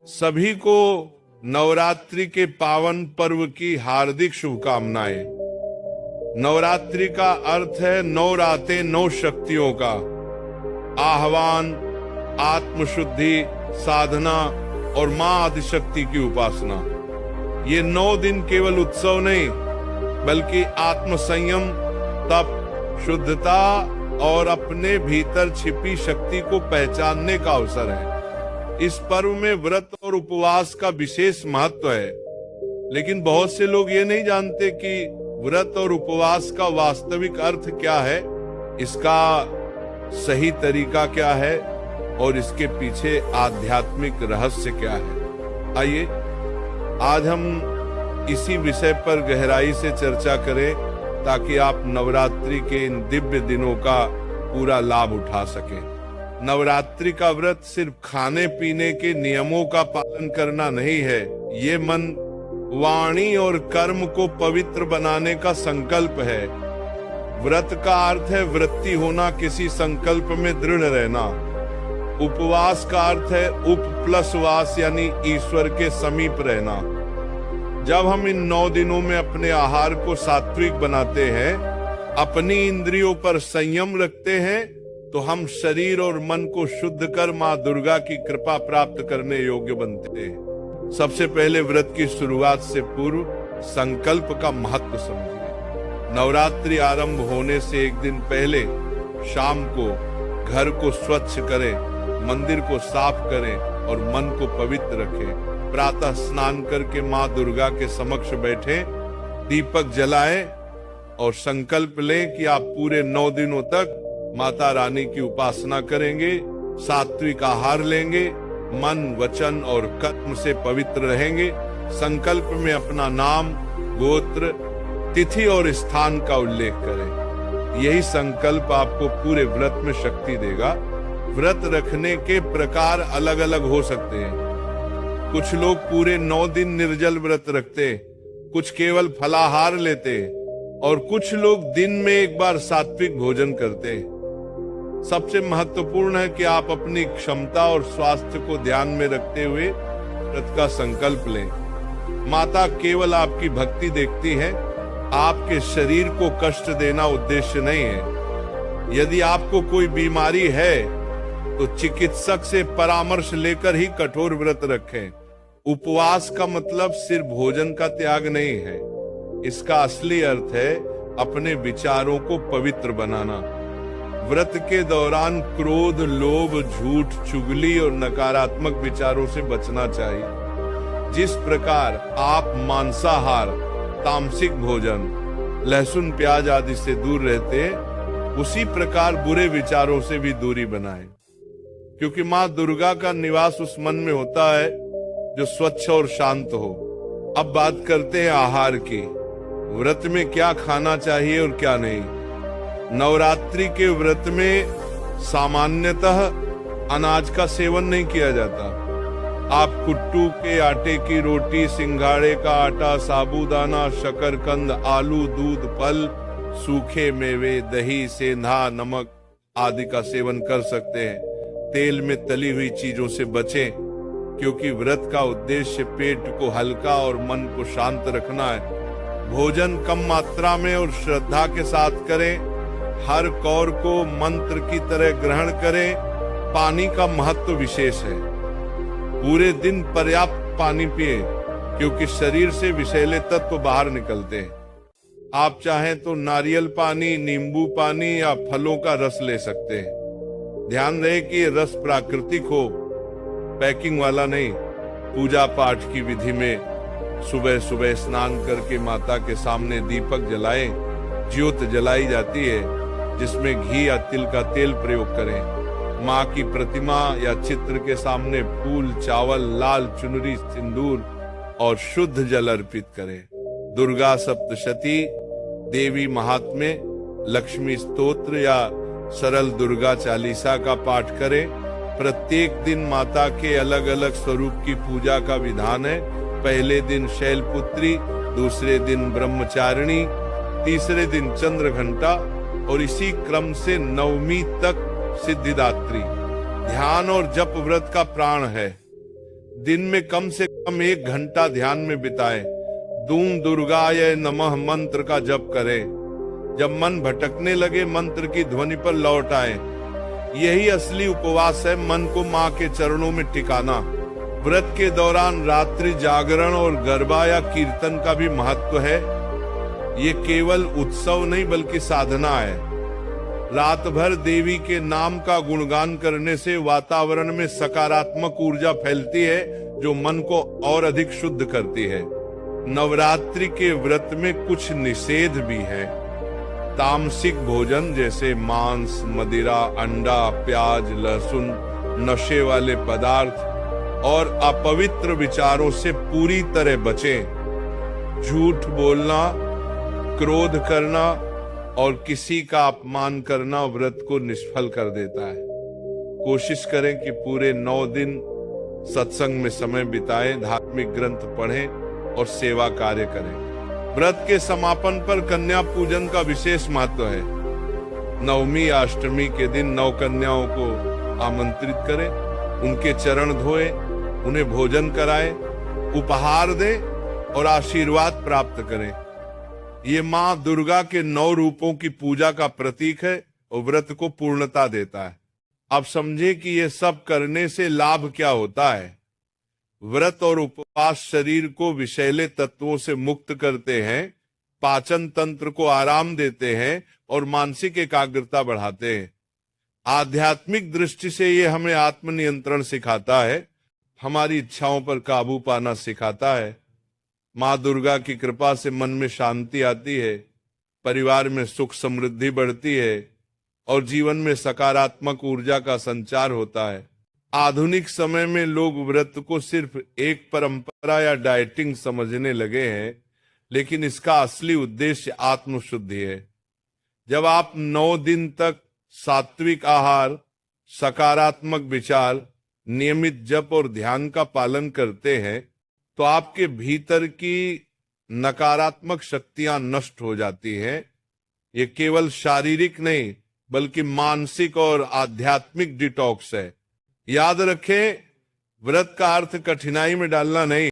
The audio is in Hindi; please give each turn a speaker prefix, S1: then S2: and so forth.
S1: सभी को नवरात्रि के पावन पर्व की हार्दिक शुभकामनाएं। नवरात्रि का अर्थ है 9 रातें 9 शक्तियों का आह्वान, आत्मशुद्धि, साधना और मां आदिशक्ति की उपासना। ये 9 दिन केवल उत्सव नहीं बल्कि आत्म संयम, तप, शुद्धता और अपने भीतर छिपी शक्ति को पहचानने का अवसर है। इस पर्व में व्रत और उपवास का विशेष महत्व है, लेकिन बहुत से लोग ये नहीं जानते कि व्रत और उपवास का वास्तविक अर्थ क्या है, इसका सही तरीका क्या है और इसके पीछे आध्यात्मिक रहस्य क्या है। आइए आज हम इसी विषय पर गहराई से चर्चा करें ताकि आप नवरात्रि के इन दिव्य दिनों का पूरा लाभ उठा सकें। नवरात्रि का व्रत सिर्फ खाने पीने के नियमों का पालन करना नहीं है, ये मन, वाणी और कर्म को पवित्र बनाने का संकल्प है। व्रत का अर्थ है वृत्ति होना, किसी संकल्प में दृढ़ रहना। उपवास का अर्थ है उप प्लस वास यानी ईश्वर के समीप रहना। जब हम इन 9 दिनों में अपने आहार को सात्विक बनाते हैं, अपनी इंद्रियों पर संयम रखते हैं, तो हम शरीर और मन को शुद्ध कर मां दुर्गा की कृपा प्राप्त करने योग्य बनते हैं। सबसे पहले व्रत की शुरुआत से पूर्व संकल्प का महत्व समझिए। नवरात्रि आरंभ होने से एक दिन पहले शाम को घर को स्वच्छ करें, मंदिर को साफ करें और मन को पवित्र रखें। प्रातः स्नान करके मां दुर्गा के समक्ष बैठें, दीपक जलाएं और संकल्प लें कि आप पूरे 9 दिनों तक माता रानी की उपासना करेंगे, सात्विक आहार लेंगे, मन, वचन और कर्म से पवित्र रहेंगे। संकल्प में अपना नाम, गोत्र, तिथि और स्थान का उल्लेख करें। यही संकल्प आपको पूरे व्रत में शक्ति देगा। व्रत रखने के प्रकार अलग अलग हो सकते हैं। कुछ लोग पूरे 9 दिन निर्जल व्रत रखते, कुछ केवल फलाहार लेते और कुछ लोग दिन में एक बार सात्विक भोजन करते। सबसे महत्वपूर्ण है कि आप अपनी क्षमता और स्वास्थ्य को ध्यान में रखते हुए व्रत का संकल्प लें। माता केवल आपकी भक्ति देखती है, आपके शरीर को कष्ट देना उद्देश्य नहीं है। यदि आपको कोई बीमारी है तो चिकित्सक से परामर्श लेकर ही कठोर व्रत रखें। उपवास का मतलब सिर्फ भोजन का त्याग नहीं है, इसका असली अर्थ है अपने विचारों को पवित्र बनाना। व्रत के दौरान क्रोध, लोभ, झूठ, चुगली और नकारात्मक विचारों से बचना चाहिए। जिस प्रकार आप मांसाहार, तामसिक भोजन, लहसुन, प्याज आदि से दूर रहते हैं, उसी प्रकार बुरे विचारों से भी दूरी बनाएं, क्योंकि मां दुर्गा का निवास उस मन में होता है जो स्वच्छ और शांत हो। अब बात करते हैं आहार की। व्रत में क्या खाना चाहिए और क्या नहीं। नवरात्रि के व्रत में सामान्यतः अनाज का सेवन नहीं किया जाता। आप कुट्टू के आटे की रोटी, सिंघाड़े का आटा, साबूदाना, शकरकंद, आलू, दूध, फल, सूखे मेवे, दही, सेंधा, नमक आदि का सेवन कर सकते हैं। तेल में तली हुई चीजों से बचें, क्योंकि व्रत का उद्देश्य पेट को हल्का और मन को शांत रखना है। भोजन कम मात्रा में और श्रद्धा के साथ करें। हर कौर को मंत्र की तरह ग्रहण करें। पानी का महत्व विशेष है। पूरे दिन पर्याप्त पानी पिए, क्योंकि शरीर से विषैले तत्व बाहर निकलते हैं। आप चाहें तो नारियल पानी, नींबू पानी या फलों का रस ले सकते हैं। ध्यान रहे कि ये रस प्राकृतिक हो, पैकिंग वाला नहीं। पूजा पाठ की विधि में सुबह सुबह स्नान करके माता के सामने दीपक जलाएं। ज्योत जलाई जाती है जिसमें घी या तिल का तेल प्रयोग करें। माँ की प्रतिमा या चित्र के सामने फूल, चावल, लाल चुनरी, सिंदूर और शुद्ध जल अर्पित करें। दुर्गा सप्तशती, देवी महात्म्य, लक्ष्मी स्तोत्र या सरल दुर्गा चालीसा का पाठ करें। प्रत्येक दिन माता के अलग अलग स्वरूप की पूजा का विधान है। पहले दिन शैलपुत्री, दूसरे दिन ब्रह्मचारिणी, तीसरे दिन चंद्रघंटा और इसी क्रम से 9वीं तक सिद्धिदात्री। ध्यान और जप व्रत का प्राण है। दिन में कम से कम 1 घंटा ध्यान में बिताएं। दूम दुर्गाय नमः मंत्र का जप करें। जब मन भटकने लगे मंत्र की ध्वनि पर लौट आए। यही असली उपवास है, मन को माँ के चरणों में टिकाना। व्रत के दौरान रात्रि जागरण और गरबा या कीर्तन का भी महत्व है। ये केवल उत्सव नहीं बल्कि साधना है। रात भर देवी के नाम का गुणगान करने से वातावरण में सकारात्मक ऊर्जा फैलती है जो मन को और अधिक शुद्ध करती है। नवरात्रि के व्रत में कुछ निषेध भी है। तामसिक भोजन जैसे मांस, मदिरा, अंडा, प्याज, लहसुन, नशे वाले पदार्थ और अपवित्र विचारों से पूरी तरह बचें। झूठ बोलना, क्रोध करना और किसी का अपमान करना व्रत को निष्फल कर देता है। कोशिश करें कि पूरे 9 दिन सत्संग में समय बिताएं, धार्मिक ग्रंथ पढ़ें और सेवा कार्य करें। व्रत के समापन पर कन्या पूजन का विशेष महत्व है। नवमी या अष्टमी के दिन 9 कन्याओं को आमंत्रित करें, उनके चरण धोएं, उन्हें भोजन कराएं, उपहार दें और आशीर्वाद प्राप्त करें। ये माँ दुर्गा के 9 रूपों की पूजा का प्रतीक है और व्रत को पूर्णता देता है। अब समझे कि ये सब करने से लाभ क्या होता है। व्रत और उपवास शरीर को विषैले तत्वों से मुक्त करते हैं, पाचन तंत्र को आराम देते हैं और मानसिक एकाग्रता बढ़ाते हैं। आध्यात्मिक दृष्टि से ये हमें आत्मनियंत्रण सिखाता है, हमारी इच्छाओं पर काबू पाना सिखाता है। माँ दुर्गा की कृपा से मन में शांति आती है, परिवार में सुख समृद्धि बढ़ती है और जीवन में सकारात्मक ऊर्जा का संचार होता है। आधुनिक समय में लोग व्रत को सिर्फ एक परंपरा या डाइटिंग समझने लगे हैं, लेकिन इसका असली उद्देश्य आत्मशुद्धि है। जब आप 9 दिन तक सात्विक आहार, सकारात्मक विचार, नियमित जप और ध्यान का पालन करते हैं तो आपके भीतर की नकारात्मक शक्तियां नष्ट हो जाती हैं। ये केवल शारीरिक नहीं बल्कि मानसिक और आध्यात्मिक डिटॉक्स है। याद रखें, व्रत का अर्थ कठिनाई में डालना नहीं,